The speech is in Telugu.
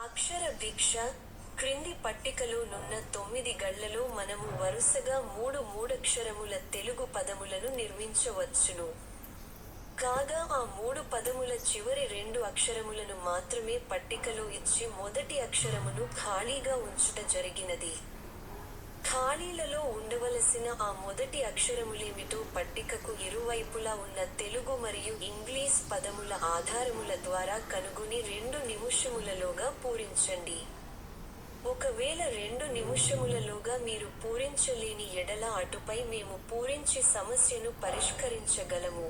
అక్షర భిక్ష క్రింది పట్టికలో నున్న 9 గళ్లలో మనము వరుసగా మూడక్షరముల తెలుగు పదములను నిర్మించవచ్చును. కాగా ఆ 3 పదముల చివరి 2 అక్షరములను మాత్రమే పట్టికలో ఇచ్చి మొదటి అక్షరమును ఖాళీగా ఉంచుట జరిగినది. ఖాళీలలో ఉండవలసిన ఆ మొదటి అక్షరములేమిటో పట్టికకు ఇరువైపులా ఉన్న తెలుగు మరియు ఇంగ్లీష్ పదముల ఆధారముల ద్వారా కనుగొని 2 నిముషములలోగా పూరించండి. ఒకవేళ 2 నిముషములలోగా మీరు పూరించలేని ఎడల అటుపై మేము పూరించి సమస్యను పరిష్కరించగలము.